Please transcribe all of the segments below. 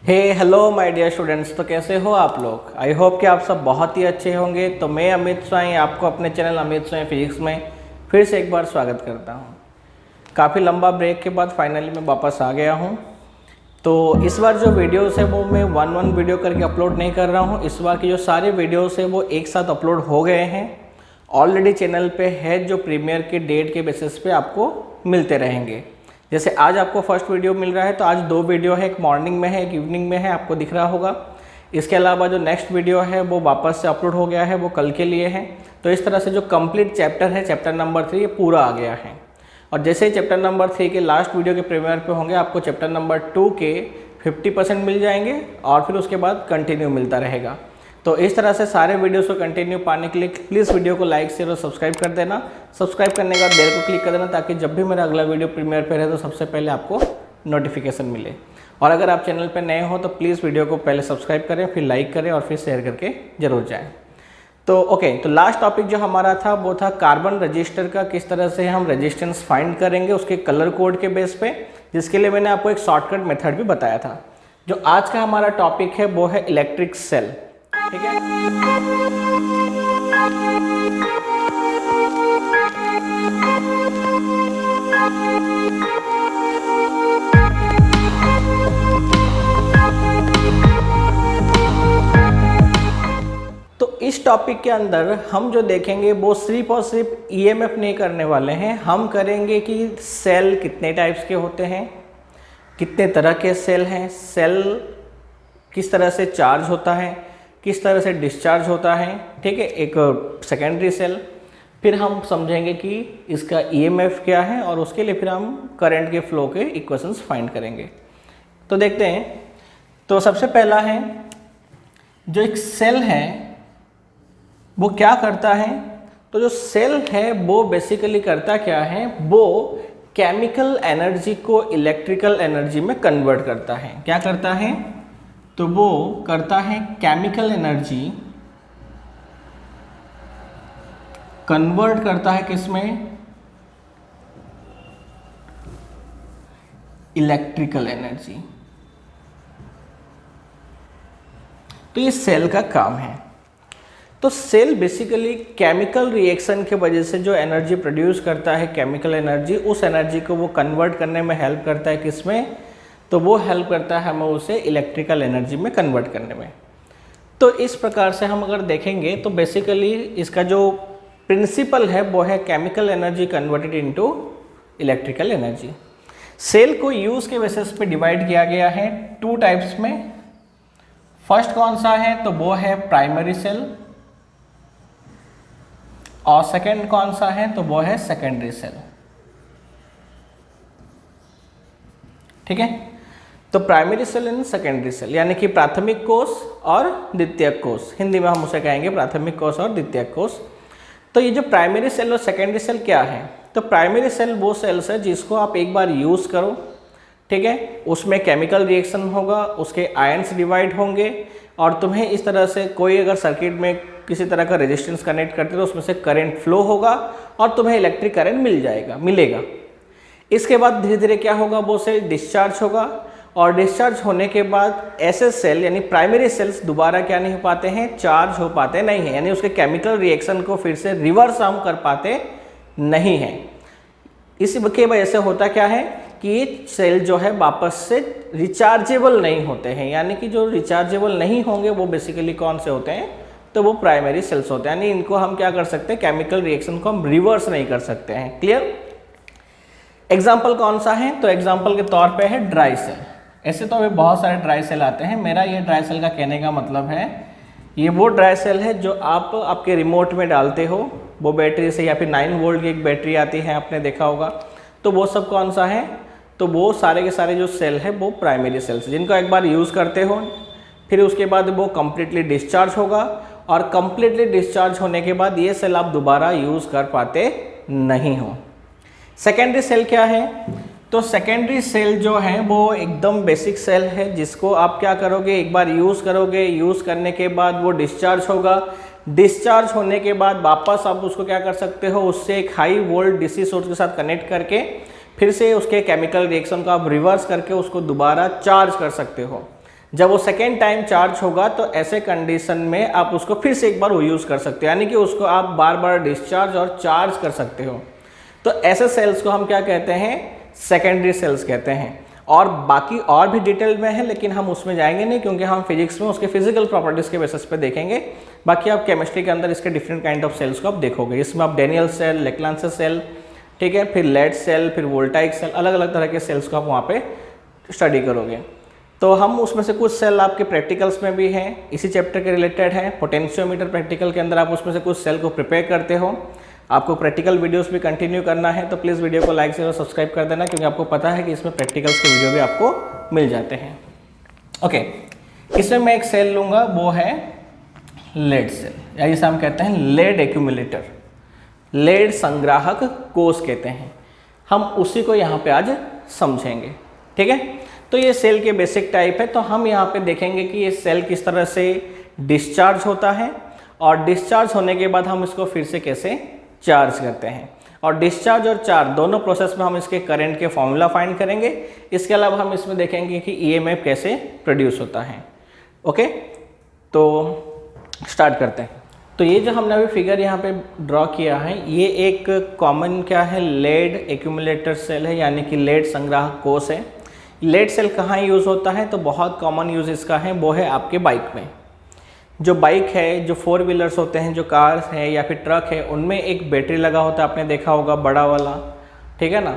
Hello my dear students. तो कैसे हो आप लोग? आई होप कि आप सब बहुत ही अच्छे होंगे। तो मैं अमित स्वाई आपको अपने चैनल अमित स्वाई फिजिक्स में फिर से एक बार स्वागत करता हूं। काफ़ी लंबा ब्रेक के बाद फाइनली मैं वापस आ गया हूं। तो इस बार जो वीडियोस है वो मैं वन वीडियो करके अपलोड नहीं कर रहा हूं। इस बार की जो सारे वीडियोस है वो एक साथ अपलोड हो गए हैं, ऑलरेडी चैनल पे है, जो प्रीमियर के डेट के बेसिस पे आपको मिलते रहेंगे। जैसे आज आपको फर्स्ट वीडियो मिल रहा है तो आज दो वीडियो है, एक मॉर्निंग में है एक इवनिंग में है, आपको दिख रहा होगा। इसके अलावा जो नेक्स्ट वीडियो है वो वापस से अपलोड हो गया है, वो कल के लिए है। तो इस तरह से जो कंप्लीट चैप्टर है, चैप्टर नंबर 3, ये पूरा आ गया है। और जैसे ही चैप्टर नंबर 3 के लास्ट वीडियो के प्रीमियर पे होंगे, आपको चैप्टर नंबर 2 के 50% मिल जाएंगे और फिर उसके बाद कंटिन्यू मिलता रहेगा। तो इस तरह से सारे वीडियोस को कंटिन्यू पाने के लिए प्लीज़ वीडियो को लाइक शेयर और सब्सक्राइब कर देना। सब्सक्राइब करने के बाद बेल को क्लिक कर देना ताकि जब भी मेरा अगला वीडियो प्रीमियर पे रहे तो सबसे पहले आपको नोटिफिकेशन मिले। और अगर आप चैनल पर नए हो तो प्लीज़ वीडियो को पहले सब्सक्राइब करें, फिर लाइक करें और फिर शेयर करके जरूर जाएँ। तो ओके, तो लास्ट टॉपिक जो हमारा था वो था कार्बन रजिस्टर का, किस तरह से हम रेजिस्टेंस फाइंड करेंगे उसके कलर कोड के बेस पे, जिसके लिए मैंने आपको एक शॉर्टकट मेथड भी बताया था। जो आज का हमारा टॉपिक है वो है इलेक्ट्रिक सेल। ठीक है, तो इस टॉपिक के अंदर हम जो देखेंगे वो सिर्फ और सिर्फ ईएमएफ नहीं करने वाले हैं। हम करेंगे कि सेल कितने टाइप्स के होते हैं, कितने तरह के सेल हैं, सेल किस तरह से चार्ज होता है, किस तरह से डिस्चार्ज होता है। ठीक है, एक सेकेंडरी सेल, फिर हम समझेंगे कि इसका ईएमएफ क्या है और उसके लिए फिर हम करंट के फ्लो के इक्वेशंस फाइंड करेंगे। तो देखते हैं। तो सबसे पहला है, जो एक सेल है वो क्या करता है। तो जो सेल है वो बेसिकली करता क्या है, वो केमिकल एनर्जी को इलेक्ट्रिकल एनर्जी में कन्वर्ट करता है। क्या करता है? तो वो करता है केमिकल एनर्जी कन्वर्ट करता है किसमें? Electrical energy. तो ये सेल का काम है। तो सेल बेसिकली केमिकल रिएक्शन के वजह से जो एनर्जी प्रोड्यूस करता है, केमिकल एनर्जी, उस एनर्जी को वो कन्वर्ट करने में हेल्प करता है। किसमें? तो वो हेल्प करता है हमें उसे इलेक्ट्रिकल एनर्जी में कन्वर्ट करने में। तो इस प्रकार से हम अगर देखेंगे तो बेसिकली इसका जो प्रिंसिपल है वो है chemical energy converted into electrical energy. Cell को यूज के बेसिस पे डिवाइड किया गया है टू टाइप्स में। फर्स्ट कौन सा है? तो वो है प्राइमरी सेल, और सेकेंड कौन सा है? तो वो है सेकेंडरी सेल। ठीक है, तो primary cell and secondary cell, यानी कि प्राथमिक कोष और द्वितीयक कोष, हिंदी में हम उसे कहेंगे प्राथमिक कोष और द्वितीयक कोष। तो ये जो प्राइमरी सेल और सेकेंडरी सेल क्या है? तो प्राइमरी सेल वो सेल्स है जिसको आप एक बार यूज़ करो, ठीक है, उसमें केमिकल रिएक्शन होगा, उसके आयन्स डिवाइड होंगे और तुम्हें इस तरह से कोई अगर सर्किट में किसी तरह का रेजिस्टेंस कनेक्ट करते तो उसमें से करंट फ्लो होगा और तुम्हें इलेक्ट्रिक करंट मिलेगा। इसके बाद धीरे धीरे क्या होगा, वो सेल डिस्चार्ज होगा और डिस्चार्ज होने के बाद ऐसे सेल यानी प्राइमरी सेल्स दोबारा क्या नहीं हो पाते हैं, चार्ज हो पाते नहीं हैं, यानी उसके केमिकल रिएक्शन को फिर से रिवर्स हम कर पाते नहीं हैं। इसकी वजह से होता क्या है कि ये सेल जो है वापस से रिचार्जेबल नहीं होते हैं, यानी कि जो रिचार्जेबल नहीं होंगे वो बेसिकली कौन से होते हैं? तो वो प्राइमरी सेल्स होते हैं, यानी इनको हम क्या कर सकते हैं, केमिकल रिएक्शन को हम रिवर्स नहीं कर सकते हैं। क्लियर? एग्जाम्पल कौन सा है? तो एग्जाम्पल के तौर पे है ड्राई सेल। ऐसे तो अभी बहुत सारे ड्राई सेल आते हैं। मेरा ये ड्राई सेल का कहने का मतलब है, ये वो ड्राई सेल है जो आप आपके रिमोट में डालते हो, वो बैटरी से, या फिर 9 वोल्ट की एक बैटरी आती है, आपने देखा होगा। तो वो सब कौन सा है? तो वो सारे के सारे जो सेल है वो प्राइमरी सेल्स, जिनको एक बार यूज़ करते हो फिर उसके बाद वो कम्प्लीटली डिस्चार्ज होगा और कम्प्लीटली डिस्चार्ज होने के बाद ये सेल आप दोबारा यूज़ कर पाते नहीं हो। सेकेंडरी सेल क्या है? तो सेकेंडरी सेल जो है वो एकदम बेसिक सेल है, जिसको आप क्या करोगे, एक बार यूज़ करोगे, यूज़ करने के बाद वो डिस्चार्ज होगा, डिस्चार्ज होने के बाद वापस आप उसको क्या कर सकते हो, उससे एक हाई वोल्ट डीसी सोर्स के साथ कनेक्ट करके फिर से उसके केमिकल रिएक्शन को आप रिवर्स करके उसको दोबारा चार्ज कर सकते हो। जब वो सेकेंड टाइम चार्ज होगा तो ऐसे कंडीशन में आप उसको फिर से एक बार वो यूज़ कर सकते हो, यानी कि उसको आप बार बार डिस्चार्ज और चार्ज कर सकते हो। तो ऐसे सेल्स को हम क्या कहते हैं, सेकेंडरी सेल्स कहते हैं। और बाकी और भी डिटेल में है, लेकिन हम उसमें जाएंगे नहीं, क्योंकि हम फिजिक्स में उसके फिजिकल प्रॉपर्टीज़ के बेसिस पे देखेंगे। बाकी आप केमिस्ट्री के अंदर इसके डिफरेंट काइंड ऑफ सेल्स को आप देखोगे। इसमें आप डेनियल सेल, लेक्लांसे सेल, ठीक है, फिर लेड सेल, फिर वोल्टाइक सेल, अलग अलग तरह के सेल्स को आप वहाँ पे स्टडी करोगे। तो हम उसमें से कुछ सेल आपके प्रैक्टिकल्स में भी हैं, इसी चैप्टर के रिलेटेड है। पोटेंशियोमीटर प्रैक्टिकल के अंदर आप उसमें से कुछ सेल को प्रिपेयर करते हो। आपको प्रैक्टिकल वीडियोस भी कंटिन्यू करना है, तो प्लीज़ वीडियो को लाइक शेयर और सब्सक्राइब कर देना, क्योंकि आपको पता है कि इसमें प्रैक्टिकल्स के वीडियो भी आपको मिल जाते हैं। ओके, इसमें मैं एक सेल लूँगा, वो है लेड सेल, या जिसे हम कहते हैं लेड एक्यूमुलेटर, लेड संग्राहक कोष कहते हैं। हम उसी को यहाँ पे आज समझेंगे, ठीक है। तो ये सेल के बेसिक टाइप है। तो हम यहाँ पे देखेंगे कि ये सेल किस तरह से डिस्चार्ज होता है, और डिस्चार्ज होने के बाद हम इसको फिर से कैसे चार्ज करते हैं, और डिस्चार्ज और चार्ज दोनों प्रोसेस में हम इसके करंट के फॉर्मूला फाइंड करेंगे। इसके अलावा हम इसमें देखेंगे कि ईएमएफ कैसे प्रोड्यूस होता है। ओके, तो स्टार्ट करते हैं। तो ये जो हमने अभी फिगर यहाँ पे ड्रॉ किया है, ये एक कॉमन क्या है, लेड एक्यूमुलेटर सेल है, यानी कि लेड संग्राहक कोष है। लेड सेल कहाँ यूज़ होता है, तो बहुत कॉमन यूज़ इसका है, वो है आपके बाइक में। जो बाइक है, जो 4 व्हीलर्स होते हैं, जो कार्स हैं या फिर ट्रक है, उनमें एक बैटरी लगा होता है, आपने देखा होगा, बड़ा वाला, ठीक है ना।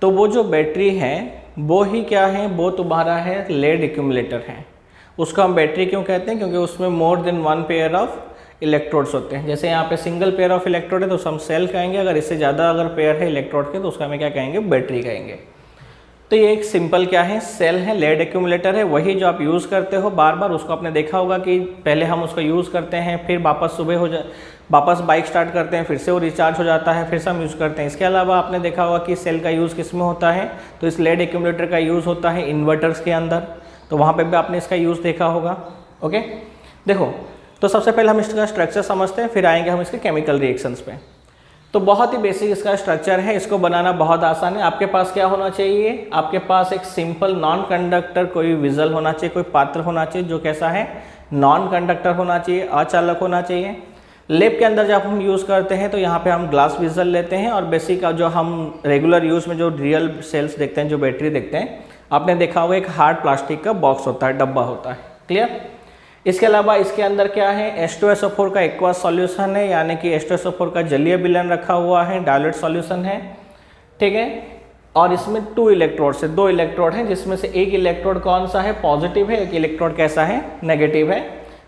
तो वो जो बैटरी है वो ही क्या है, वो तुम्हारा है लेड एक्यूमुलेटर है। उसको हम बैटरी क्यों कहते हैं, क्योंकि उसमें more than 1 pair of electrodes होते हैं। जैसे यहाँ पे सिंगल पेयर ऑफ इलेक्ट्रोड है तो उसको हम सेल कहेंगे, अगर इससे ज़्यादा अगर पेयर है इलेक्ट्रोड के तो उसका हमें क्या कहेंगे, बैटरी कहेंगे। तो ये एक सिंपल क्या है, सेल है, लेड एक्यूमुलेटर है, वही जो आप यूज़ करते हो बार बार। उसको आपने देखा होगा कि पहले हम उसको यूज़ करते हैं, फिर वापस वापस बाइक स्टार्ट करते हैं, फिर से वो रिचार्ज हो जाता है, फिर से हम यूज़ करते हैं। इसके अलावा आपने देखा होगा कि सेल का यूज़ किस में होता है, तो इस लेड एक्यूमुलेटर का यूज़ होता है इन्वर्टर्स के अंदर, तो वहाँ पर भी आपने इसका यूज़ देखा होगा। ओके, देखो, तो सबसे पहले हम इसका स्ट्रक्चर समझते हैं, फिर आएंगे हम इसके केमिकल रिएक्शंस पे। तो बहुत ही बेसिक इसका स्ट्रक्चर है, इसको बनाना बहुत आसान है। आपके पास क्या होना चाहिए, आपके पास एक सिंपल नॉन कंडक्टर कोई विजल होना चाहिए, कोई पात्र होना चाहिए जो कैसा है, नॉन कंडक्टर होना चाहिए, अचालक होना चाहिए। लैब के अंदर जब हम यूज़ करते हैं तो यहाँ पे हम ग्लास विजल लेते हैं, और बेसिक जो हम रेगुलर यूज़ में जो रियल सेल्स देखते हैं, जो बैटरी देखते हैं, आपने देखा होगा एक हार्ड प्लास्टिक का बॉक्स होता है, डब्बा होता है, क्लियर। इसके अलावा इसके अंदर क्या है, H2SO4 का एक्वस सॉल्यूशन है, यानी कि H2SO4 का जलीय विलयन रखा हुआ है, डायल्यूट सॉल्यूशन है, ठीक है। और इसमें 2 इलेक्ट्रोड से 2 इलेक्ट्रोड हैं, जिसमें से एक इलेक्ट्रोड कौन सा है, पॉजिटिव है, एक इलेक्ट्रोड कैसा है, नेगेटिव है।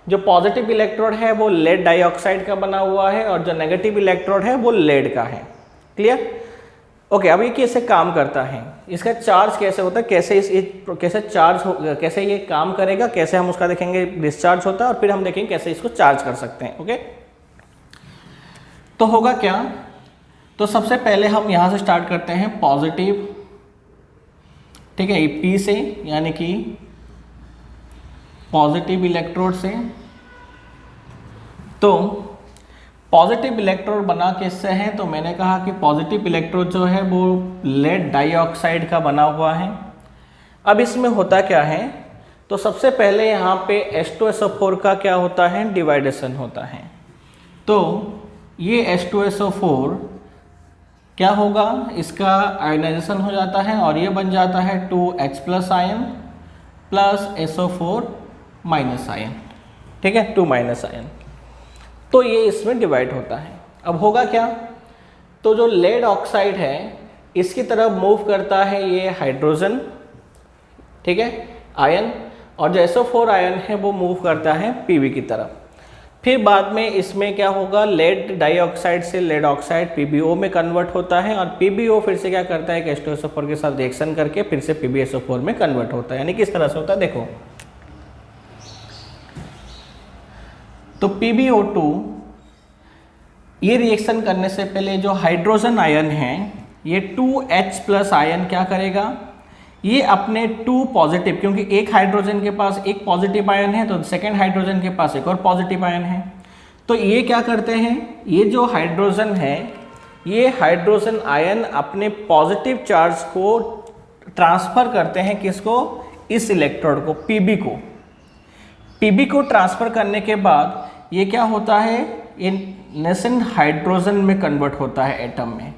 जो पॉजिटिव इलेक्ट्रोड है वो लेड डाइऑक्साइड का बना हुआ है, और जो नेगेटिव इलेक्ट्रोड है वो लेड का है, क्लियर। ओके, अब ये कैसे काम करता है, इसका चार्ज कैसे होता है, कैसे चार्ज हो, कैसे ये काम करेगा, कैसे हम उसका देखेंगे डिस्चार्ज होता है, और फिर हम देखेंगे कैसे इसको चार्ज कर सकते हैं। ओके, तो होगा क्या, तो सबसे पहले हम यहाँ से स्टार्ट करते हैं पॉजिटिव, ठीक है, P से, यानी कि पॉजिटिव इलेक्ट्रोड से। तो पॉजिटिव इलेक्ट्रोड बना किससे है, तो मैंने कहा कि पॉजिटिव इलेक्ट्रोड जो है वो लेड डाइऑक्साइड का बना हुआ है। अब इसमें होता क्या है, तो सबसे पहले यहाँ पे H2SO4 का क्या होता है, डिवाइडेशन होता है। तो ये H2SO4 क्या होगा, इसका आयनाइजेशन हो जाता है, और ये बन जाता है 2H+ ion plus SO4- ion, ठीक है, 2- आयन। तो ये इसमें डिवाइड होता है। अब होगा क्या, तो जो लेड ऑक्साइड है इसकी तरफ मूव करता है ये हाइड्रोजन, ठीक है, आयन, और जो SO4 आयन है वो मूव करता है Pb की तरफ। फिर बाद में इसमें क्या होगा, लेड डाइऑक्साइड से लेड ऑक्साइड PbO में कन्वर्ट होता है, और PbO फिर से क्या करता है कि H2SO4 के साथ रिएक्शन करके फिर से PbSO4 में कन्वर्ट होता है। यानी किस तरह से होता है, देखो, तो PbO2 ये रिएक्शन करने से पहले जो हाइड्रोजन आयन है, ये 2H+ आयन क्या करेगा, ये अपने 2 पॉजिटिव, क्योंकि एक हाइड्रोजन के पास एक पॉजिटिव आयन है तो सेकेंड हाइड्रोजन के पास एक और पॉजिटिव आयन है, तो ये क्या करते हैं, ये जो हाइड्रोजन है, ये हाइड्रोजन आयन अपने पॉजिटिव चार्ज को ट्रांसफर करते हैं, किसको, इस इलेक्ट्रोड को, Pb को, पीबी को ट्रांसफ़र करने के बाद ये क्या होता है, ये नेसेंट हाइड्रोजन में कन्वर्ट होता है एटम में।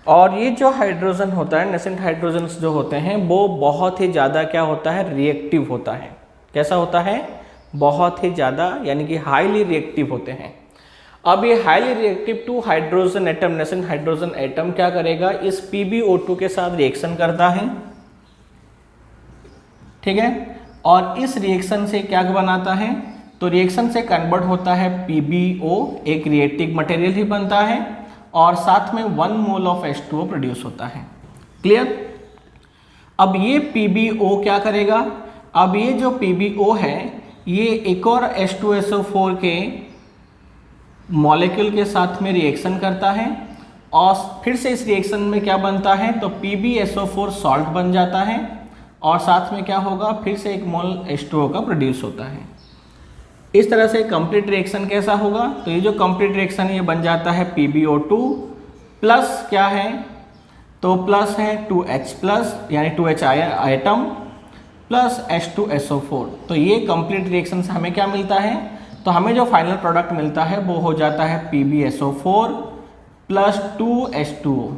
और ये जो हाइड्रोजन होता है, नेसेंट हाइड्रोजन्स जो होते हैं वो बहुत ही ज़्यादा क्या होता है, रिएक्टिव होता है। कैसा होता है, बहुत ही ज़्यादा, यानी कि हाईली रिएक्टिव होते हैं। अब ये highly reactive two hydrogen atom, nascent hydrogen atom क्या करेगा, इस PbO2 के साथ रिएक्शन करता है, ठीक है। और इस रिएक्शन से क्या बनाता है, तो रिएक्शन से कन्वर्ट होता है PbO, एक रिएक्टिव मटेरियल ही बनता है, और साथ में 1 मोल ऑफ H2O प्रोड्यूस होता है। क्लियर। अब ये PbO क्या करेगा, अब ये जो PbO है ये एक और H2SO4 के मॉलिक्यूल के साथ में रिएक्शन करता है, और फिर से इस रिएक्शन में क्या बनता है, तो PbSO4 सॉल्ट बन जाता है, और साथ में क्या होगा, फिर से 1 मोल H2O का प्रोड्यूस होता है। इस तरह से कंप्लीट रिएक्शन कैसा होगा, तो ये जो कंप्लीट रिएक्शन है ये बन जाता है PbO2 प्लस क्या है, तो प्लस है 2H प्लस, यानी 2H आइटम प्लस H2SO4। तो ये कंप्लीट रिएक्शन से हमें क्या मिलता है, तो हमें जो फाइनल प्रोडक्ट मिलता है वो हो जाता है PbSO4 प्लस 2H2O।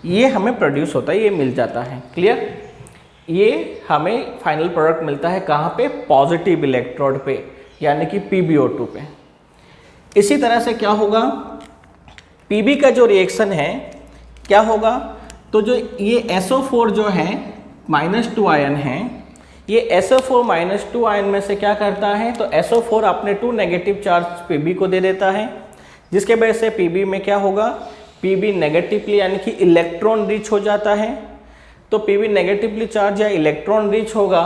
ये हमें प्रोड्यूस होता है, ये मिल जाता है। क्लियर। ये हमें फाइनल प्रोडक्ट मिलता है कहाँ पे, पॉजिटिव इलेक्ट्रोड पे, यानी कि PbO2 पे। इसी तरह से क्या होगा, Pb का जो रिएक्शन है क्या होगा, तो जो ये SO4 जो है -2 आयन है, ये SO4 -2 आयन में से क्या करता है, तो SO4 अपने 2 नेगेटिव चार्ज Pb को दे देता है, जिसके वजह से Pb में क्या होगा, Pb नेगेटिवली यानी कि इलेक्ट्रॉन रिच हो जाता है। तो Pb नेगेटिवली चार्ज या इलेक्ट्रॉन रिच होगा,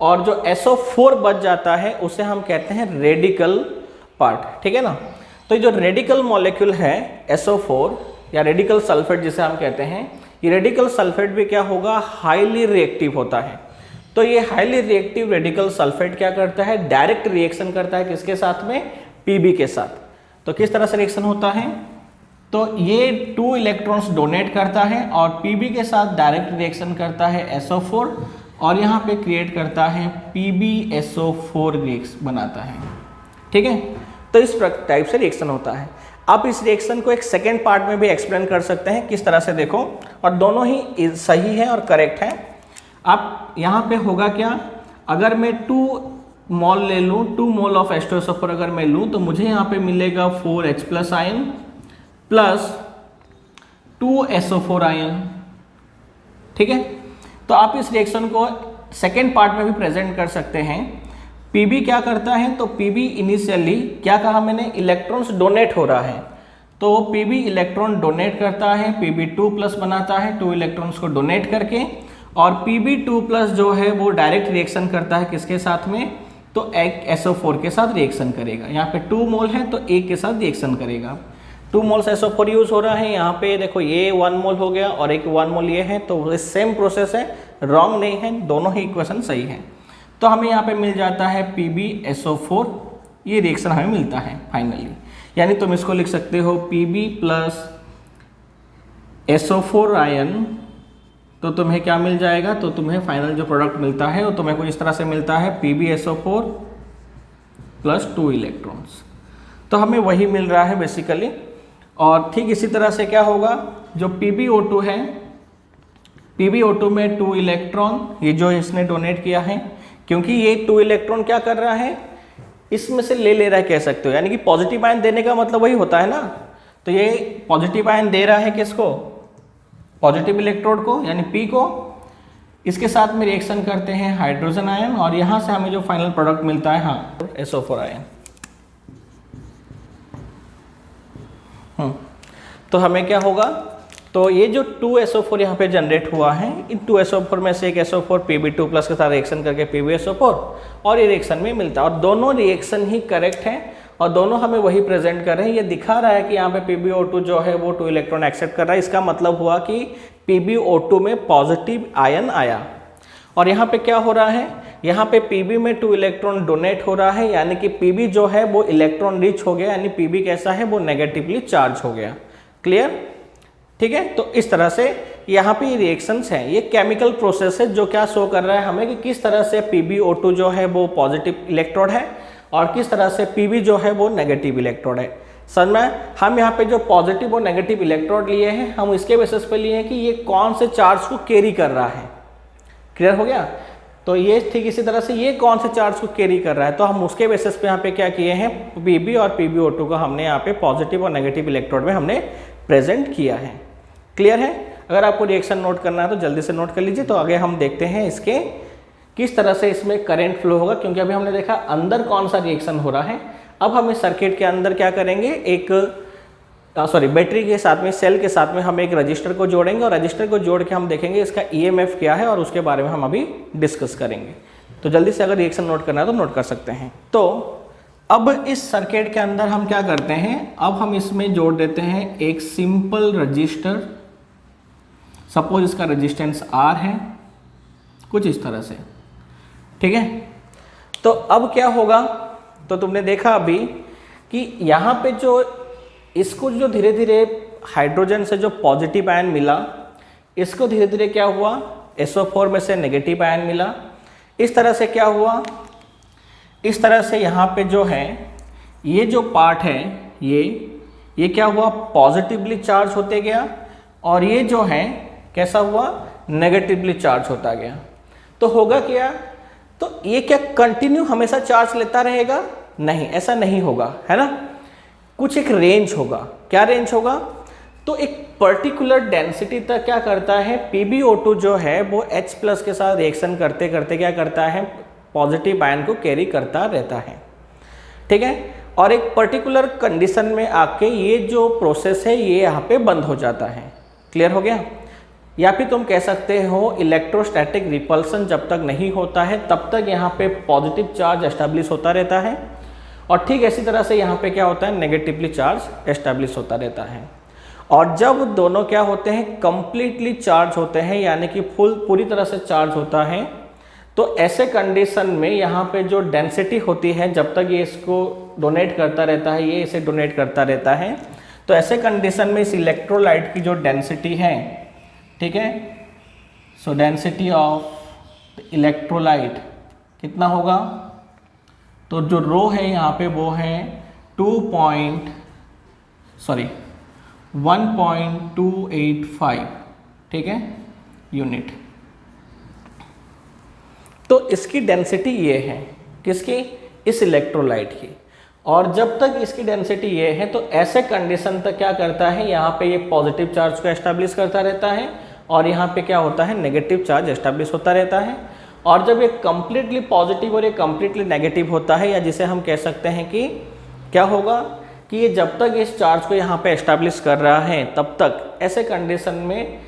और जो SO4 बच जाता है उसे हम कहते हैं रेडिकल पार्ट, ठीक है ना। तो जो रेडिकल मॉलिक्यूल है SO4 या रेडिकल सल्फेट जिसे हम कहते हैं, ये रेडिकल सल्फेट भी क्या होगा, हाईली रिएक्टिव होता है। तो ये हाईली रिएक्टिव रेडिकल सल्फेट क्या करता है, डायरेक्ट रिएक्शन करता है किसके साथ में, Pb के साथ। तो किस तरह से रिएक्शन होता है, तो ये 2 इलेक्ट्रॉन्स डोनेट करता है और Pb के साथ डायरेक्ट रिएक्शन करता है SO4, और यहाँ पे क्रिएट करता है PbSO4 रिएक्शन बनाता है, ठीक है। तो इस टाइप से रिएक्शन होता है। आप इस रिएक्शन को एक सेकेंड पार्ट में भी एक्सप्लेन कर सकते हैं, किस तरह से देखो, और दोनों ही सही है और करेक्ट है। आप यहाँ पे होगा क्या, अगर मैं 2 मोल ले लूँ, 2 मोल ऑफ H2SO4 अगर मैं लूँ, तो मुझे यहाँ पे मिलेगा 4H plus ion plus 2SO4 ion, ठीक है। तो आप इस रिएक्शन को सेकेंड पार्ट में भी प्रेजेंट कर सकते हैं। Pb क्या करता है, तो Pb इनिशियली क्या कहा मैंने, इलेक्ट्रॉन्स डोनेट हो रहा है, तो Pb इलेक्ट्रॉन डोनेट करता है, Pb2 प्लस बनाता है 2 इलेक्ट्रॉन्स को डोनेट करके, और Pb2 प्लस जो है वो डायरेक्ट रिएक्शन करता है किसके साथ में, तो एक SO4 के साथ रिएक्शन करेगा। यहाँ पे 2 मोल है तो एक के साथ रिएक्शन करेगा। 2 मोल्स SO4 यूज हो रहा है, यहाँ पे देखो ये 1 मोल हो गया और एक 1 मोल ये है, तो सेम प्रोसेस है, रॉन्ग नहीं है, दोनों ही इक्वेशन सही है। तो हमें यहाँ पे मिल जाता है PbSO4, ये रिएक्शन हमें मिलता है फाइनली। यानी तुम इसको लिख सकते हो Pb प्लस SO4 आयन, तो तुम्हें क्या मिल जाएगा, तो तुम्हें फाइनल जो प्रोडक्ट मिलता है वो तुम्हें कुछ इस तरह से मिलता है PbSO4 प्लस 2 इलेक्ट्रॉन्स। तो हमें वही मिल रहा है बेसिकली। और ठीक इसी तरह से क्या होगा, जो PbO2 है, PbO2 में 2 इलेक्ट्रॉन, ये जो इसने डोनेट किया है, क्योंकि ये 2 इलेक्ट्रॉन क्या कर रहा है, इसमें से ले रहा है कह सकते हो, यानी कि पॉजिटिव आयन देने का मतलब वही होता है ना। तो ये पॉजिटिव आयन दे रहा है किसको, पॉजिटिव इलेक्ट्रोड को, यानी P को। इसके साथ में रिएक्शन करते हैं हाइड्रोजन आयन, और यहाँ से हमें जो फाइनल प्रोडक्ट मिलता है, हाँ, SO4 आयन। तो हमें क्या होगा, तो ये जो 2SO4 यहाँ पे जनरेट हुआ है, इन 2SO4 में से एक SO4 Pb2 प्लस के साथ रिएक्शन करके PbSO4, और ये रिएक्शन में मिलता है, और दोनों रिएक्शन ही करेक्ट हैं और दोनों हमें वही प्रेजेंट कर रहे हैं। ये दिखा रहा है कि यहाँ पे PbO2 जो है वो 2 इलेक्ट्रॉन एक्सेप्ट कर रहा है, इसका मतलब हुआ कि PbO2 में पॉजिटिव आयन आया। और यहाँ पे क्या हो रहा है, यहाँ पे Pb में 2 इलेक्ट्रॉन डोनेट हो रहा है, यानी कि Pb जो है वो इलेक्ट्रॉन रिच हो गया, यानी Pb कैसा है, वो नेगेटिवली चार्ज हो गया। क्लियर, ठीक है। तो इस तरह से यहाँ पे रिएक्शंस हैं, ये केमिकल प्रोसेस है जो क्या शो कर रहा है हमें कि किस तरह से PbO2 जो है वो पॉजिटिव इलेक्ट्रोड है और किस तरह से Pb जो है वो नेगेटिव इलेक्ट्रोड है। समझ में? हम यहाँ पे जो पॉजिटिव और नेगेटिव इलेक्ट्रोड लिए हैं हम इसके बेसिस पे लिए हैं कि ये कौन से चार्ज को कैरी कर रहा है। क्लियर हो गया? तो ये ठीक इसी तरह से ये कौन से चार्ज को कैरी कर रहा है, तो हम उसके बेसिस पे यहाँ पे क्या किए हैं, Pb और PbO2 को हमने यहाँ पे पॉजिटिव और नेगेटिव इलेक्ट्रोड में हमने प्रेजेंट किया है। क्लियर है? अगर आपको रिएक्शन नोट करना है तो जल्दी से नोट कर लीजिए। तो आगे हम देखते हैं इसके किस तरह से इसमें करंट फ्लो होगा, क्योंकि अभी हमने देखा अंदर कौन सा रिएक्शन हो रहा है। अब हम इस सर्किट के अंदर क्या करेंगे, एक बैटरी के साथ में, सेल के साथ में हम एक रजिस्टर को जोड़ेंगे और रजिस्टर को जोड़ के हम देखेंगे इसका EMF क्या है और उसके बारे में हम अभी डिस्कस करेंगे। तो जल्दी से अगर रिएक्शन नोट करना है तो नोट कर सकते हैं। तो अब इस सर्किट के अंदर हम क्या करते हैं, अब हम इसमें जोड़ देते हैं एक सिंपल रजिस्टर। सपोज इसका रेजिस्टेंस R है कुछ इस तरह से, ठीक है। तो अब क्या होगा, तो तुमने देखा अभी कि यहाँ पे जो इसको जो धीरे धीरे हाइड्रोजन से जो पॉजिटिव आयन मिला, इसको धीरे धीरे क्या हुआ, SO4 में से नेगेटिव आयन मिला। इस तरह से क्या हुआ, इस तरह से यहाँ पे जो है ये जो पार्ट है ये क्या हुआ, पॉजिटिवली चार्ज होते गया और ये जो है कैसा हुआ, नेगेटिवली चार्ज होता गया। तो होगा क्या, तो ये क्या कंटिन्यू हमेशा चार्ज लेता रहेगा? नहीं, ऐसा नहीं होगा, है ना। कुछ एक रेंज होगा। क्या रेंज होगा, तो एक पर्टिकुलर डेंसिटी तक क्या करता है, PbO2 जो है वो H+ के साथ रिएक्शन करते करते क्या करता है, पॉजिटिव आयन को कैरी करता रहता है, ठीक है। और एक पर्टिकुलर कंडीशन में आके ये जो प्रोसेस है ये यहाँ पे बंद हो जाता है। क्लियर हो गया? या फिर तुम कह सकते हो इलेक्ट्रोस्टैटिक रिपल्सन जब तक नहीं होता है तब तक यहाँ पे पॉजिटिव चार्ज एस्टैब्लिश होता रहता है और ठीक इसी तरह से यहाँ पे क्या होता है, नेगेटिवली चार्ज एस्टैब्लिश होता रहता है। और जब दोनों क्या होते हैं, कंप्लीटली चार्ज होते हैं, यानी कि पूरी तरह से चार्ज होता है, तो ऐसे कंडीशन में यहाँ पे जो डेंसिटी होती है, जब तक ये इसको डोनेट करता रहता है, ये इसे डोनेट करता रहता है, तो ऐसे कंडीशन में इस इलेक्ट्रोलाइट की जो डेंसिटी है, ठीक है, सो डेंसिटी ऑफ इलेक्ट्रोलाइट कितना होगा, तो जो रो है यहाँ पे वो है 1.285, ठीक है, यूनिट। तो इसकी डेंसिटी ये है, किसकी, इस इलेक्ट्रोलाइट की। और जब तक इसकी डेंसिटी ये है तो ऐसे कंडीशन तक क्या करता है, यहाँ पे ये पॉजिटिव चार्ज को एस्टैब्लिश करता रहता है और यहाँ पे क्या होता है, नेगेटिव चार्ज एस्टैब्लिश होता रहता है। और जब ये कंप्लीटली पॉजिटिव और ये कंप्लीटली नेगेटिव होता है, या जिसे हम कह सकते हैं कि क्या होगा कि ये जब तक इस चार्ज को यहाँ पे एस्टैब्लिश कर रहा है तब तक, ऐसे कंडीशन में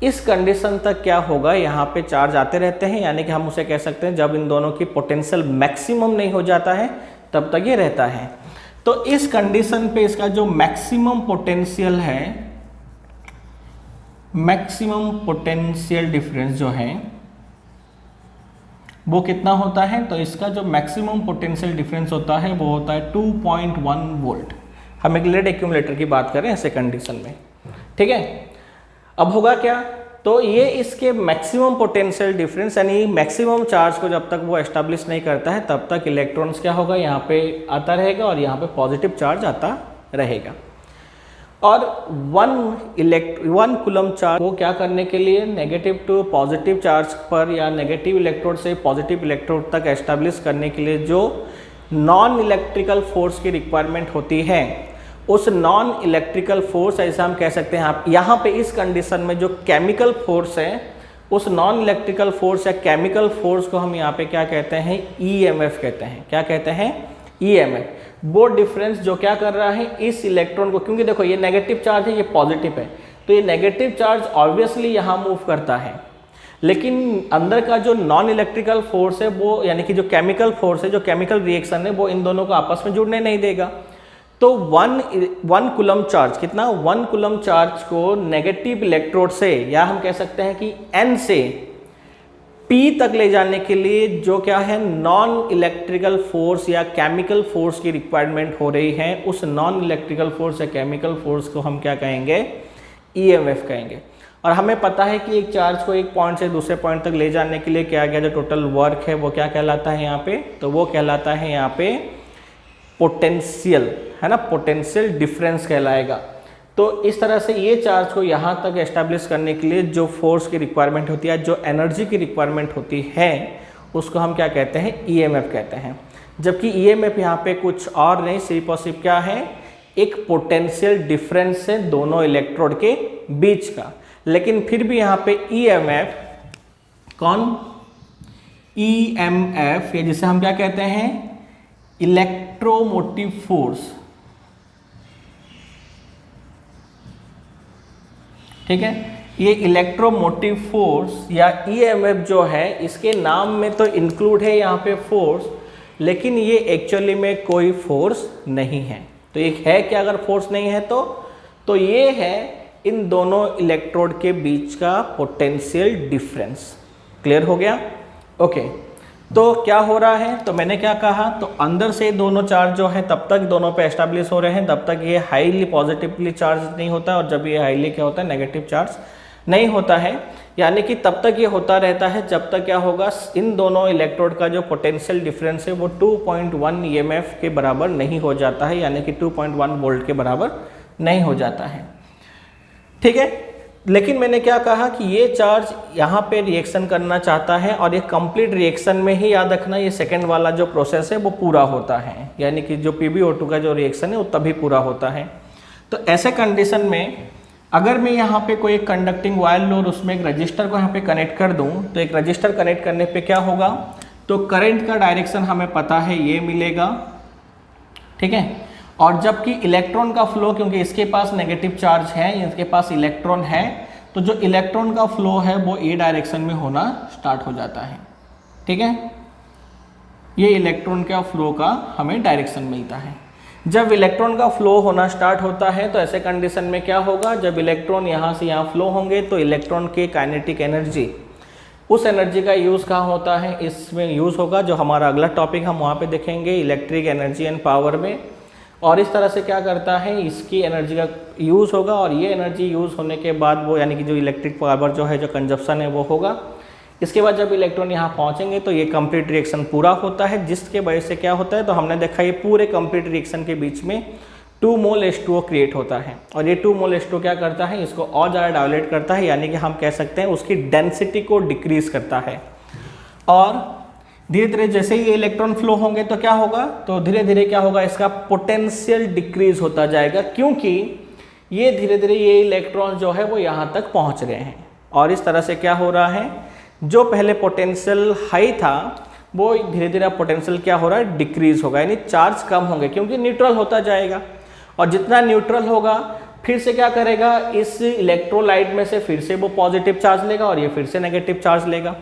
इस कंडीशन तक क्या होगा, यहाँ पे चार्ज आते रहते हैं, यानी कि हम उसे कह सकते हैं जब इन दोनों की पोटेंशियल मैक्सिमम नहीं हो जाता है तब तक ये रहता है। तो इस कंडीशन पे इसका जो मैक्सिमम पोटेंशियल है, मैक्सिमम पोटेंशियल डिफरेंस जो है वो कितना होता है, तो इसका जो मैक्सिमम पोटेंशियल डिफरेंस होता है वो होता है 2.1 वोल्ट। हम एक लेड एक्यूमुलेटर की बात करें ऐसे कंडीशन में, ठीक है। अब होगा क्या, तो ये इसके मैक्सिमम पोटेंशियल डिफरेंस यानी मैक्सिमम चार्ज को जब तक वो एस्टैब्लिश नहीं करता है तब तक इलेक्ट्रॉन्स क्या होगा, यहाँ पे आता रहेगा और यहाँ पे पॉजिटिव चार्ज आता रहेगा। और 1 कूलम चार्ज को क्या करने के लिए, नेगेटिव टू पॉजिटिव चार्ज पर या नेगेटिव इलेक्ट्रोड से पॉजिटिव इलेक्ट्रोड तक एस्टैब्लिश करने के लिए जो नॉन इलेक्ट्रिकल फोर्स की रिक्वायरमेंट होती है, उस नॉन इलेक्ट्रिकल फोर्स ऐसा हम कह सकते हैं आप यहाँ पे इस कंडीशन में जो केमिकल फोर्स है, उस नॉन इलेक्ट्रिकल फोर्स या केमिकल फोर्स को हम यहाँ पे क्या कहते हैं, EMF कहते हैं। क्या कहते हैं, EMF। वो डिफरेंस जो क्या कर रहा है, इस इलेक्ट्रॉन को, क्योंकि देखो ये नेगेटिव चार्ज है, ये पॉजिटिव है, तो ये नेगेटिव चार्ज ऑब्वियसली यहाँ मूव करता है, लेकिन अंदर का जो नॉन इलेक्ट्रिकल फोर्स है वो, यानी कि जो केमिकल फोर्स है, जो केमिकल रिएक्शन है, वो इन दोनों को आपस में जुड़ने नहीं देगा। तो 1 कूलम चार्ज, कितना, 1 कूलम चार्ज को नेगेटिव इलेक्ट्रोड से, या हम कह सकते हैं कि N से P तक ले जाने के लिए जो क्या है, नॉन इलेक्ट्रिकल फोर्स या केमिकल फोर्स की रिक्वायरमेंट हो रही है, उस नॉन इलेक्ट्रिकल फोर्स या केमिकल फोर्स को हम क्या कहेंगे, EMF कहेंगे। और हमें पता है कि एक चार्ज को एक पॉइंट से दूसरे पॉइंट तक ले जाने के लिए क्या गया, जो टोटल वर्क है वो क्या कहलाता है यहाँ पे, तो वो कहलाता है यहाँ पे पोटेंशियल, है ना, पोटेंशियल डिफरेंस कहलाएगा। तो इस तरह से ये चार्ज को यहाँ तक एस्टेब्लिश करने के लिए जो फोर्स की रिक्वायरमेंट होती है, जो एनर्जी की रिक्वायरमेंट होती है, उसको हम क्या कहते हैं, ईएमएफ कहते हैं। जबकि ईएमएफ यहाँ पे कुछ और नहीं, सिर्फ और सिर्फ क्या है, एक पोटेंशियल डिफरेंस है दोनों इलेक्ट्रोड के बीच का। लेकिन फिर भी यहाँ पे ईएमएफ, कौन, ईएमएफ, ये जिसे हम क्या कहते हैं, इलेक्ट्रोमोटिव फोर्स, ठीक है। ये इलेक्ट्रोमोटिव फोर्स या ईएमएफ जो है, इसके नाम में तो इंक्लूड है यहाँ पे फोर्स, लेकिन ये एक्चुअली में कोई फोर्स नहीं है। तो एक है क्या, अगर फोर्स नहीं है तो ये है इन दोनों इलेक्ट्रोड के बीच का पोटेंशियल डिफरेंस। क्लियर हो गया? ओके। तो क्या हो रहा है, तो मैंने क्या कहा, तो अंदर से दोनों चार्ज जो है तब तक दोनों पे एस्टैब्लिश हो रहे हैं, तब तक ये हाईली पॉजिटिवली चार्ज नहीं होता, और जब ये हाईली क्या होता है, नेगेटिव चार्ज नहीं होता है। यानी कि तब तक ये होता रहता है जब तक क्या होगा, इन दोनों इलेक्ट्रोड का जो पोटेंशियल डिफरेंस है वो 2.1 ईएमएफ के बराबर नहीं हो जाता है, यानी कि 2.1 वोल्ट के बराबर नहीं हो जाता है, ठीक है। लेकिन मैंने क्या कहा कि ये चार्ज यहाँ पे रिएक्शन करना चाहता है, और ये कंप्लीट रिएक्शन में ही, याद रखना, ये सेकंड वाला जो प्रोसेस है वो पूरा होता है, यानी कि जो PbO2 का जो रिएक्शन है वो तभी पूरा होता है। तो ऐसे कंडीशन में अगर मैं यहाँ पे कोई एक कंडक्टिंग वायर लूँ और उसमें एक रजिस्टर को यहाँ पे कनेक्ट कर दूँ, तो एक रजिस्टर कनेक्ट करने पे क्या होगा, तो करंट का डायरेक्शन हमें पता है ये मिलेगा, ठीक है। और जबकि इलेक्ट्रॉन का फ्लो, क्योंकि इसके पास नेगेटिव चार्ज है, इसके पास इलेक्ट्रॉन है, तो जो इलेक्ट्रॉन का फ्लो है वो ए डायरेक्शन में होना स्टार्ट हो जाता है, ठीक है। ये इलेक्ट्रॉन का फ्लो का हमें डायरेक्शन मिलता है। जब इलेक्ट्रॉन का फ्लो होना स्टार्ट होता है तो ऐसे कंडीशन में क्या होगा, जब इलेक्ट्रॉन यहाँ से यहाँ फ्लो होंगे तो इलेक्ट्रॉन के काइनेटिक एनर्जी, उस एनर्जी का यूज़ कहाँ होता है, इसमें यूज़ होगा, जो हमारा अगला टॉपिक हम वहाँ पे देखेंगे, इलेक्ट्रिक एनर्जी एंड पावर में। और इस तरह से क्या करता है, इसकी एनर्जी का यूज़ होगा, और ये एनर्जी यूज़ होने के बाद वो, यानी कि जो इलेक्ट्रिक पावर जो है, जो कंजप्शन है वो होगा। इसके बाद जब इलेक्ट्रॉन यहाँ पहुँचेंगे तो ये कंप्लीट रिएक्शन पूरा होता है, जिसके वजह से क्या होता है, तो हमने देखा ये पूरे कंप्लीट रिएक्शन के बीच में 2 मोल H2O क्रिएट होता है। और ये 2 मोल H2O क्या करता है, इसको और ज़्यादा डायलेट करता है, यानी कि हम कह सकते हैं उसकी डेंसिटी को डिक्रीज करता है। और धीरे धीरे जैसे ही ये इलेक्ट्रॉन फ्लो होंगे तो क्या होगा, तो धीरे धीरे क्या होगा, इसका पोटेंशियल डिक्रीज होता जाएगा, क्योंकि ये धीरे धीरे ये इलेक्ट्रॉन जो है वो यहाँ तक पहुँच रहे हैं। और इस तरह से क्या हो रहा है, जो पहले पोटेंशियल हाई था वो धीरे धीरे पोटेंशियल क्या हो रहा है, डिक्रीज होगा, यानी चार्ज कम होंगे, क्योंकि न्यूट्रल होता जाएगा। और जितना न्यूट्रल होगा फिर से क्या करेगा, इस इलेक्ट्रोलाइट में से फिर से वो पॉजिटिव चार्ज लेगा और ये फिर से नेगेटिव चार्ज लेगा।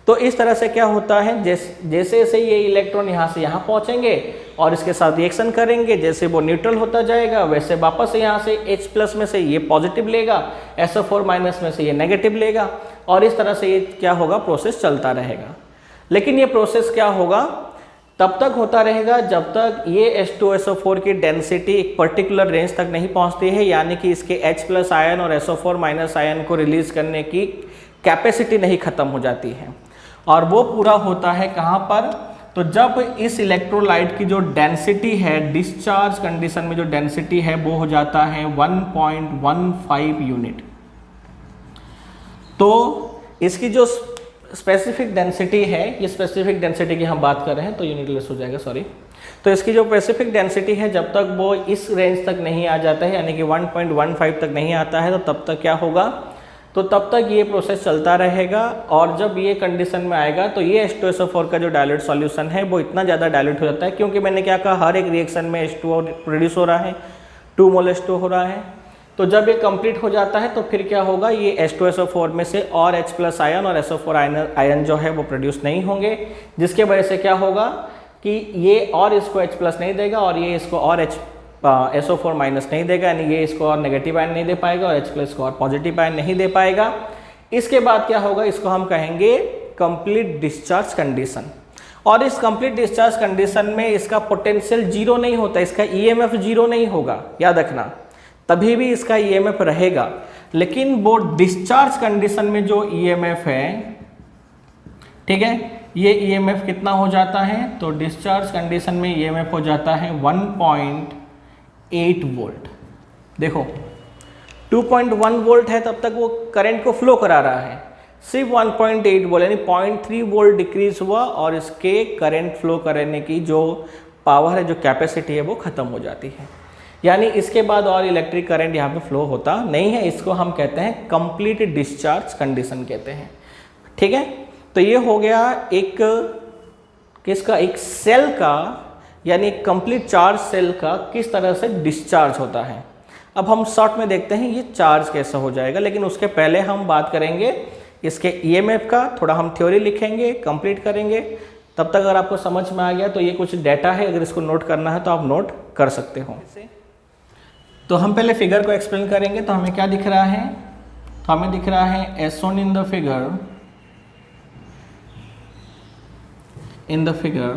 तो इस तरह से क्या होता है, जैसे जैसे ये इलेक्ट्रॉन यहाँ से यहाँ पहुँचेंगे और इसके साथ रिएक्शन करेंगे, जैसे वो न्यूट्रल होता जाएगा वैसे वापस यहाँ से H+ में से ये पॉजिटिव लेगा, SO4- में से ये नेगेटिव लेगा, और इस तरह से ये क्या होगा, प्रोसेस चलता रहेगा। लेकिन ये प्रोसेस क्या होगा, तब तक होता रहेगा जब तक ये H2SO4 की डेंसिटी एक पर्टिकुलर रेंज तक नहीं पहुँचती है, यानी कि इसके H+ आयन और SO4- आयन को रिलीज करने की कैपेसिटी नहीं खत्म हो जाती है। और वो पूरा होता है कहाँ पर, तो जब इस इलेक्ट्रोलाइट की जो डेंसिटी है, डिस्चार्ज कंडीशन में जो डेंसिटी है वो हो जाता है 1.15 यूनिट। तो इसकी जो स्पेसिफिक डेंसिटी है, ये स्पेसिफिक डेंसिटी की हम बात कर रहे हैं तो यूनिट लेस हो जाएगा, सॉरी। तो इसकी जो स्पेसिफिक डेंसिटी है, जब तक वो इस रेंज तक नहीं आ जाता है, यानी कि 1.15 तक नहीं आता है, तो तब तक क्या होगा, तो तब तक ये प्रोसेस चलता रहेगा। और जब ये कंडीशन में आएगा तो ये H2SO4 का जो डायल्यूट सॉल्यूशन है वो इतना ज़्यादा डायल्यूट हो जाता है, क्योंकि मैंने क्या कहा, हर एक रिएक्शन में H2O प्रोड्यूस हो रहा है, 2 मोल H2O हो रहा है। तो जब ये कंप्लीट हो जाता है तो फिर क्या होगा, ये H2SO4 में से और H+ आयन और SO4 आयन जो है वो प्रोड्यूस नहीं होंगे, जिसके वजह से क्या होगा कि ये और इसको H+ नहीं देगा और ये इसको और SO4- नहीं देगा, यानी ये इसको और नेगेटिव आयन नहीं दे पाएगा और H+ को और पॉजिटिव आयन नहीं दे पाएगा। इसके बाद क्या होगा, इसको हम कहेंगे कंप्लीट डिस्चार्ज कंडीशन। और इस कंप्लीट डिस्चार्ज कंडीशन में इसका पोटेंशियल जीरो नहीं होता, इसका EMF जीरो नहीं होगा, याद रखना, तभी भी इसका EMF रहेगा। लेकिन वो डिस्चार्ज कंडीशन में जो ईएमएफ है, ठीक है, ये ईएमएफ कितना हो जाता है, तो डिस्चार्ज कंडीशन में ईएमएफ हो जाता है 1.8 वोल्ट। देखो 2.1 वोल्ट है तब तक वो करंट को फ्लो करा रहा है, सिर्फ 1.8 वोल्ट यानी 0.3 वोल्ट डिक्रीज हुआ और इसके करंट फ्लो करने की जो पावर है, जो कैपेसिटी है, वो खत्म हो जाती है। यानी इसके बाद और इलेक्ट्रिक करंट यहाँ पे फ्लो होता नहीं है। इसको हम कहते हैं कंप्लीट डिस्चार्ज कंडीशन कहते हैं, ठीक है। तो ये हो गया एक किसका, एक सेल का, यानी कंप्लीट चार्ज सेल का किस तरह से डिस्चार्ज होता है। अब हम शॉर्ट में देखते हैं ये चार्ज कैसा हो जाएगा, लेकिन उसके पहले हम बात करेंगे इसके ईएमएफ का। थोड़ा हम थ्योरी लिखेंगे, कंप्लीट करेंगे। तब तक अगर आपको समझ में आ गया तो ये कुछ डेटा है, अगर इसको नोट करना है तो आप नोट कर सकते हो। तो हम पहले फिगर को एक्सप्लेन करेंगे। तो हमें क्या दिख रहा है, तो हमें दिख रहा है as shown in the figure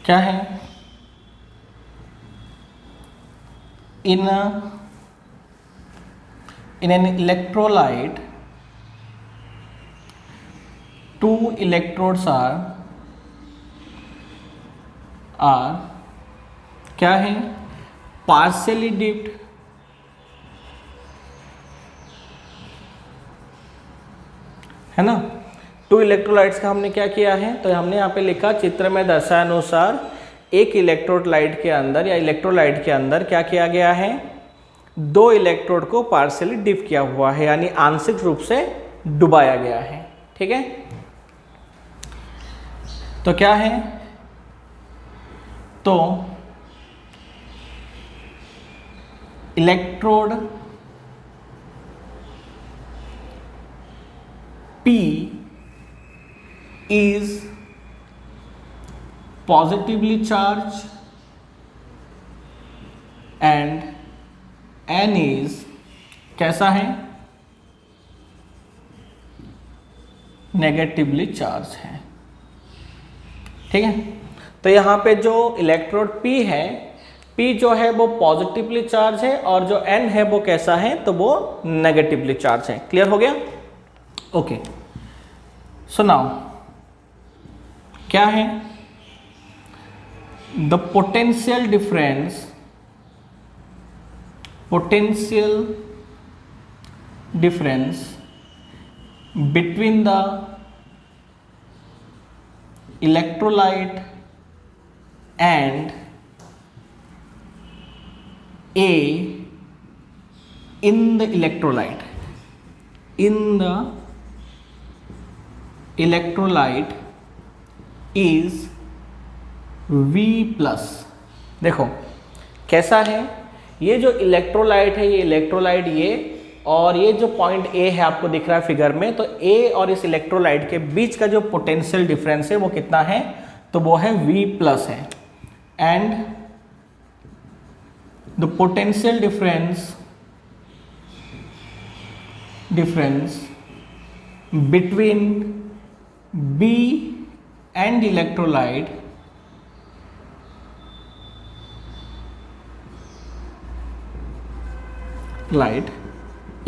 क्या है, in an electrolyte, two electrodes are क्या है, partially dipped, है ना। टू इलेक्ट्रोलाइट्स का हमने क्या किया है, तो हमने यहाँ पे लिखा चित्र में दर्शाए अनुसार एक इलेक्ट्रोलाइट के अंदर या इलेक्ट्रोलाइट के अंदर क्या किया गया है, दो इलेक्ट्रोड को पार्शियली डिप किया हुआ है, यानी आंशिक रूप से डुबाया गया है, ठीक है। तो क्या है, तो electrode P is positively charged and N is कैसा है, नेगेटिवली चार्ज है, ठीक है। तो यहाँ पे जो इलेक्ट्रोड P है, P जो है वो पॉजिटिवली चार्ज है और जो N है वो कैसा है, तो वो नेगेटिवली चार्ज है। क्लियर हो गया, ओके। सो नाउ क्या है, the potential difference between the electrolyte and A in the electrolyte is V plus. देखो कैसा है, ये जो इलेक्ट्रोलाइट है, ये इलेक्ट्रोलाइट ये, और ये जो पॉइंट ए है आपको दिख रहा है फिगर में, तो ए और इस इलेक्ट्रोलाइट के बीच का जो पोटेंशियल डिफरेंस है वो कितना है, तो वो है V प्लस है। And the potential difference between B and electrolyte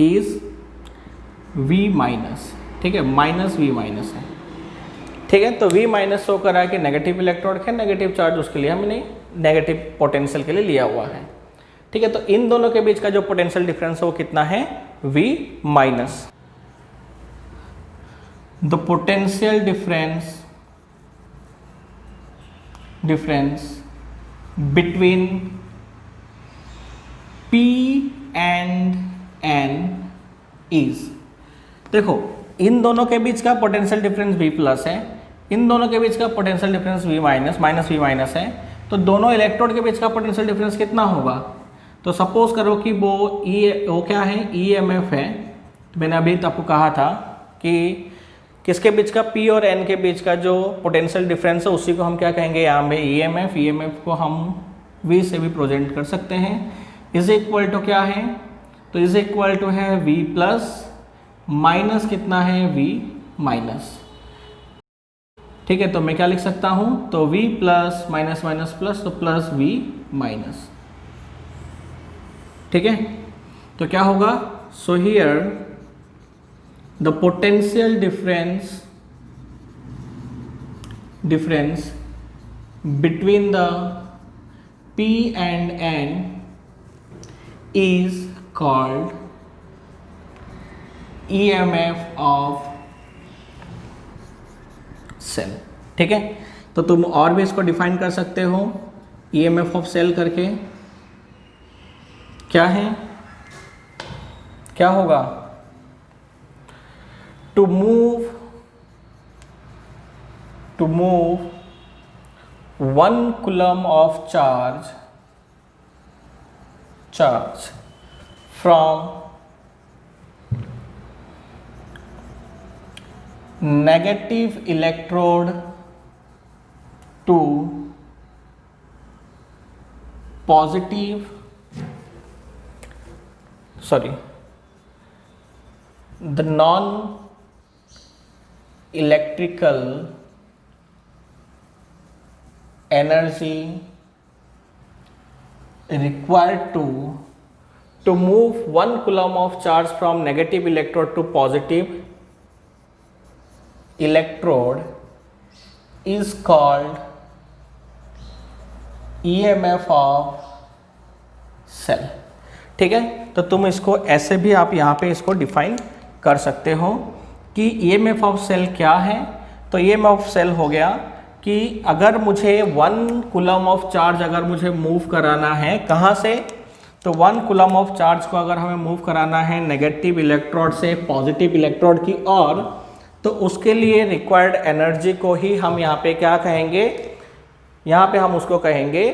is V minus, ठीक है, माइनस V माइनस है, ठीक है। तो V माइनस शो करा कि नेगेटिव इलेक्ट्रोड है, नेगेटिव चार्ज उसके लिए हमने नेगेटिव पोटेंशियल के लिए लिया हुआ है, ठीक है। तो इन दोनों के बीच का जो पोटेंशियल डिफरेंस है वो कितना है, V minus. The potential difference between P and N is, देखो इन दोनों के बीच का पोटेंशियल डिफरेंस V प्लस है, इन दोनों के बीच का potential difference V minus, minus V minus है। तो दोनों इलेक्ट्रोड के बीच का पोटेंशियल डिफरेंस कितना होगा, तो सपोज करो कि वो क्या है, EMF है। तो मैंने अभी तो आपको कहा था कि किसके बीच का, P और N के बीच का जो पोटेंशियल डिफरेंस है उसी को हम क्या कहेंगे यहाँ पे, EMF को हम V से भी प्रेजेंट कर सकते हैं। इज इक्वल टू क्या है, तो इज इक्वल टू है V प्लस माइनस कितना है, V माइनस, ठीक है। तो मैं क्या लिख सकता हूँ, तो V plus minus minus plus, तो प्लस V माइनस, ठीक है। तो क्या होगा, so here the potential difference between the P and N is called EMF of cell. ठीक है, तो तुम और भी इसको डिफाइन कर सकते हो EMF ऑफ सेल करके। क्या है, क्या होगा, to move 1 coulomb of charge from negative electrode to positive, the non electrical energy required to move 1 coulomb of charge from negative electrode to positive electrode is called EMF of cell। ठीक है, तो तुम इसको ऐसे भी आप यहाँ पे इसको डिफाइन कर सकते हो कि EMF ऑफ सेल क्या है। तो EMF ऑफ सेल हो गया कि अगर मुझे 1 कूलम ऑफ चार्ज अगर मुझे मूव कराना है, कहाँ से, तो 1 कूलम ऑफ चार्ज को अगर हमें मूव कराना है नेगेटिव इलेक्ट्रोड से पॉजिटिव इलेक्ट्रोड की ओर, तो उसके लिए रिक्वायर्ड एनर्जी को ही हम यहाँ पे क्या कहेंगे, यहाँ पे हम उसको कहेंगे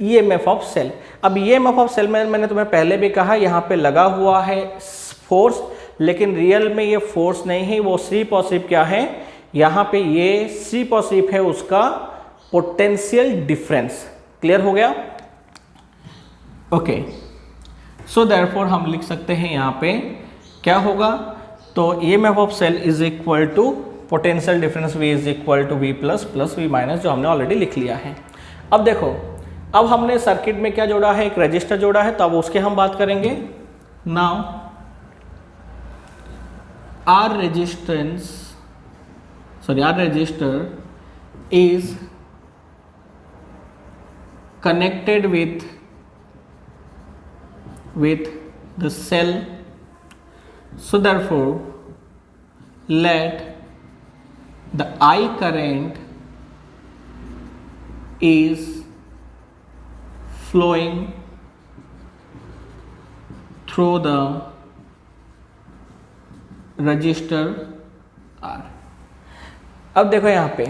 EMF ऑफ सेल। अब EMF ऑफ सेल में मैंने तुम्हें पहले भी कहा यहाँ पे लगा हुआ है फोर्स, लेकिन रियल में ये फोर्स नहीं है, वो C पॉजिटिव क्या है, यहाँ पे ये C पॉजिटिव है उसका पोटेंशियल डिफरेंस। क्लियर हो गया, ओके। सो देयरफॉर हम लिख सकते हैं यहाँ पे क्या होगा, तो EMF of cell is equal to potential difference V is equal to V plus V minus, जो हमने ऑलरेडी लिख लिया है। अब देखो, अब हमने सर्किट में क्या जोड़ा है, एक रजिस्टर जोड़ा है, तो अब उसके हम बात करेंगे। Now our resistor is connected with the cell, so therefore let the I current is flowing through the register R। अब देखो यहाँ पे,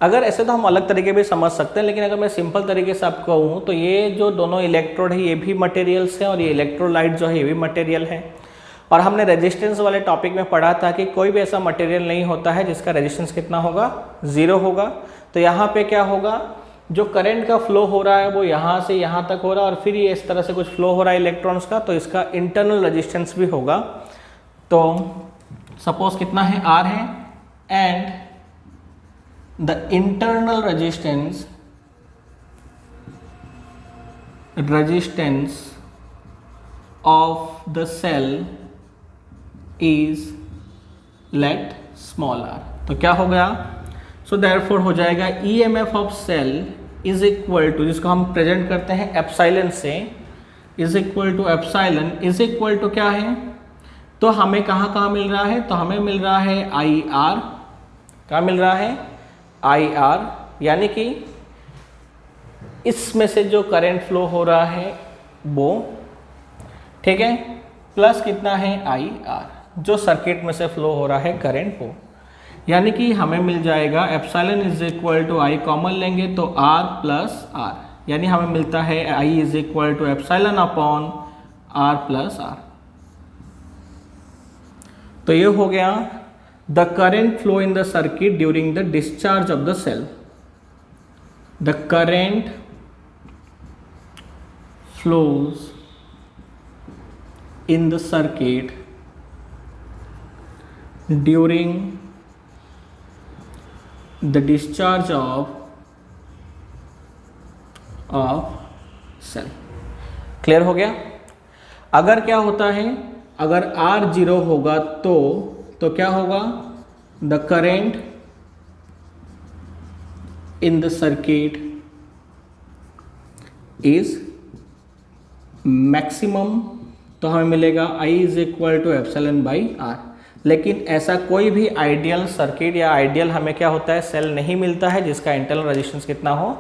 अगर ऐसे तो हम अलग तरीके भी समझ सकते हैं, लेकिन अगर मैं सिंपल तरीके से आपको कहूँ तो ये जो दोनों इलेक्ट्रोड है ये भी मटेरियल्स हैं और ये इलेक्ट्रोलाइट जो है ये भी मटेरियल है। और हमने रेजिस्टेंस वाले टॉपिक में पढ़ा था कि कोई भी ऐसा मटेरियल नहीं होता है जिसका रेजिस्टेंस कितना होगा, 0 होगा। तो यहाँ पे क्या होगा, जो करंट का फ्लो हो रहा है वो यहाँ से यहाँ तक हो रहा है और फिर ये इस तरह से कुछ फ्लो हो रहा है इलेक्ट्रॉन्स का, तो इसका इंटरनल रेजिस्टेंस भी होगा। तो सपोज कितना है, R है, and the internal resistance of the cell is let small r। तो क्या हो गया, सो देयरफॉर हो जाएगा EMF of cell is equal to, जिसको हम प्रेजेंट करते हैं एप्सिलॉन से, is equal to epsilon is equal to क्या है, तो हमें कहाँ मिल रहा है, तो हमें मिल रहा है IR। क्या मिल रहा है, IR, यानी कि इसमें से जो करंट फ्लो हो रहा है वो, ठीक है, प्लस कितना है IR, जो सर्किट में से फ्लो हो रहा है करंट वो, यानी कि हमें मिल जाएगा epsilon is equal to I common लेंगे तो R प्लस R, यानी हमें मिलता है I is equal to epsilon upon R plus R। तो ये हो गया the current flow in the circuit during the discharge of the cell. The current flows in the circuit during the discharge of cell. Clear हो गया। अगर क्या होता है, अगर R 0 होगा तो क्या होगा, the current in the circuit is maximum, तो हमें मिलेगा I is equal to epsilon by R. लेकिन ऐसा कोई भी आइडियल सर्किट या आइडियल हमें क्या होता है, सेल नहीं मिलता है जिसका इंटरनल रेजिस्टेंस कितना हो,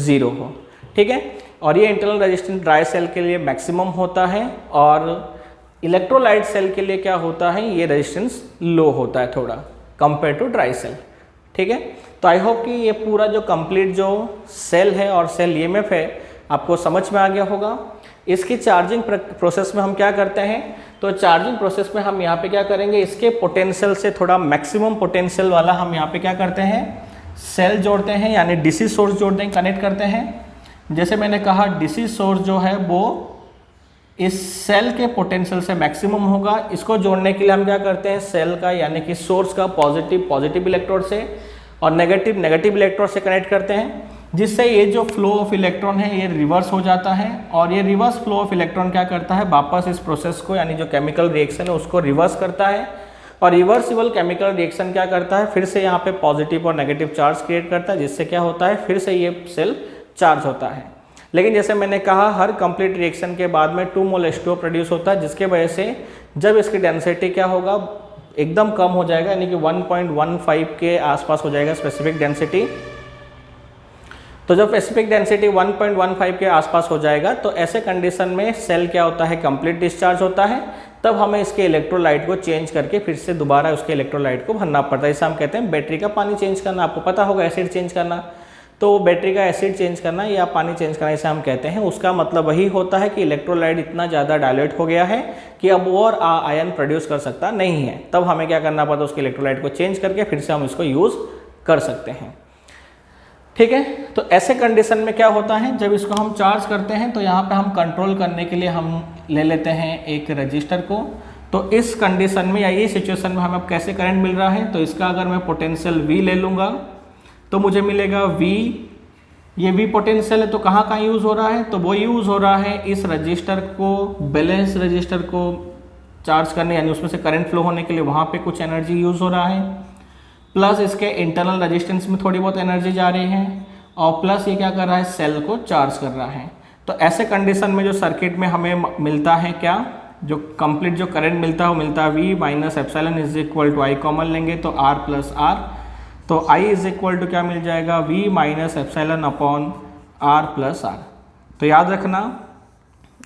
0 हो। ठीक है, और ये इंटरनल रेजिस्टेंस ड्राई सेल के लिए मैक्सिमम होता है और इलेक्ट्रोलाइट सेल के लिए क्या होता है, ये रेजिस्टेंस लो होता है थोड़ा कंपेयर टू ड्राई सेल। ठीक है, तो आई होप कि ये पूरा जो कंप्लीट जो सेल है और सेल ईएमएफ है आपको समझ में आ गया होगा। इसकी चार्जिंग प्रोसेस में हम क्या करते हैं, तो चार्जिंग प्रोसेस में हम यहाँ पे क्या करेंगे, इसके पोटेंशियल से थोड़ा मैक्सिमम पोटेंशियल वाला हम यहाँ पे क्या करते हैं, सेल जोड़ते हैं, यानी डीसी सोर्स जोड़ते हैं, कनेक्ट करते हैं। जैसे मैंने कहा डीसी सोर्स जो है वो इस सेल के पोटेंशियल से मैक्सिमम होगा। इसको जोड़ने के लिए हम क्या करते हैं, सेल का यानी कि सोर्स का पॉजिटिव इलेक्ट्रोड से और नेगेटिव इलेक्ट्रोड से कनेक्ट करते हैं, जिससे ये जो फ्लो ऑफ इलेक्ट्रॉन है ये रिवर्स हो जाता है। और ये रिवर्स फ्लो ऑफ इलेक्ट्रॉन क्या करता है, वापस इस प्रोसेस को यानी जो केमिकल रिएक्शन है उसको रिवर्स करता है। और रिवर्सिबल केमिकल रिएक्शन क्या करता है, फिर से यहाँ पे पॉजिटिव और नेगेटिव चार्ज क्रिएट करता है, जिससे क्या होता है, फिर से ये सेल चार्ज होता है। लेकिन जैसे मैंने कहा हर कंप्लीट रिएक्शन के बाद में 2 मोल H2O प्रोड्यूस होता है, जिसके वजह से जब इसकी डेंसिटी क्या होगा, एकदम कम हो जाएगा, यानी कि 1.15 के आसपास हो जाएगा स्पेसिफिक डेंसिटी। तो जब स्पेसिफिक डेंसिटी 1.15 के आसपास हो जाएगा तो ऐसे कंडीशन में सेल क्या होता है, कंप्लीट डिस्चार्ज होता है। तब हमें इसके इलेक्ट्रोलाइट को चेंज करके फिर से दोबारा उसके इलेक्ट्रोलाइट को भरना पड़ता है। इसे हम कहते हैं बैटरी का पानी चेंज करना। आपको पता होगा एसिड चेंज करना, तो बैटरी का एसिड चेंज करना या पानी चेंज करना इसे हम कहते हैं। उसका मतलब वही होता है कि इलेक्ट्रोलाइट इतना ज़्यादा डायल्यूट हो गया है कि अब और आयन प्रोड्यूस कर सकता नहीं है। तब हमें क्या करना पड़ता है, उसके इलेक्ट्रोलाइट को चेंज करके फिर से हम इसको यूज़ कर सकते हैं। ठीक है, तो ऐसे कंडीशन में क्या होता है, जब इसको हम चार्ज करते हैं तो यहाँ पे हम कंट्रोल करने के लिए हम ले लेते हैं एक रजिस्टर को। तो इस कंडीशन में या ये सिचुएशन में हमें कैसे करंट मिल रहा है, तो इसका अगर मैं पोटेंशियल V ले लूँगा तो मुझे मिलेगा V। ये V पोटेंशियल है तो कहाँ यूज़ हो रहा है, तो वो यूज़ हो रहा है इस रजिस्टर को, बैलेंस रजिस्टर को चार्ज करने, यानी उसमें से करंट फ्लो होने के लिए वहाँ पे कुछ एनर्जी यूज़ हो रहा है, प्लस इसके इंटरनल रेजिस्टेंस में थोड़ी बहुत एनर्जी जा रही है, और प्लस ये क्या कर रहा है, सेल को चार्ज कर रहा है। तो ऐसे कंडीशन में जो सर्किट में हमें मिलता है क्या, जो कंप्लीट जो करंट मिलता है वो मिलता है V minus epsilon is equal to I common लेंगे तो R प्लस R, तो I इज इक्वल टू क्या मिल जाएगा, V minus epsilon upon R plus R। तो याद रखना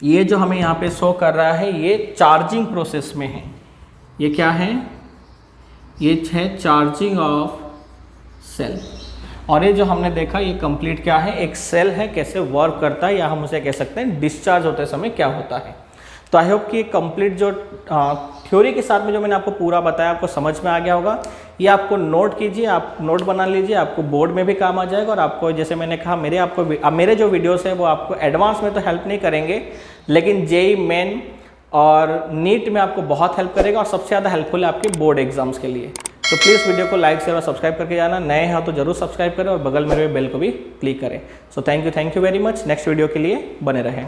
ये जो हमें यहाँ पे शो कर रहा है ये चार्जिंग प्रोसेस में है। ये क्या है, ये है चार्जिंग ऑफ सेल। और ये जो हमने देखा ये कंप्लीट क्या है, एक सेल है, कैसे वर्क करता है, या हम उसे कह सकते हैं डिस्चार्ज होते समय क्या होता है। तो आई होप कि ये कंप्लीट जो थ्योरी के साथ में जो मैंने आपको पूरा बताया आपको समझ में आ गया होगा। ये आपको नोट कीजिए, आप नोट बना लीजिए, आपको बोर्ड में भी काम आ जाएगा। और आपको जैसे मैंने कहा मेरे जो वीडियोस है वो आपको एडवांस में तो हेल्प नहीं करेंगे, लेकिन जेई मेन और नीट में आपको बहुत हेल्प करेगा, और सबसे ज़्यादा हेल्पफुल है आपके बोर्ड एग्जाम्स के लिए। तो प्लीज़ वीडियो को लाइक शेयर और सब्सक्राइब करके जाना, नए हैं तो जरूर सब्सक्राइब करें और बगल में बेल को भी क्लिक करें। So thank you very much. Next video के लिए बने रहें।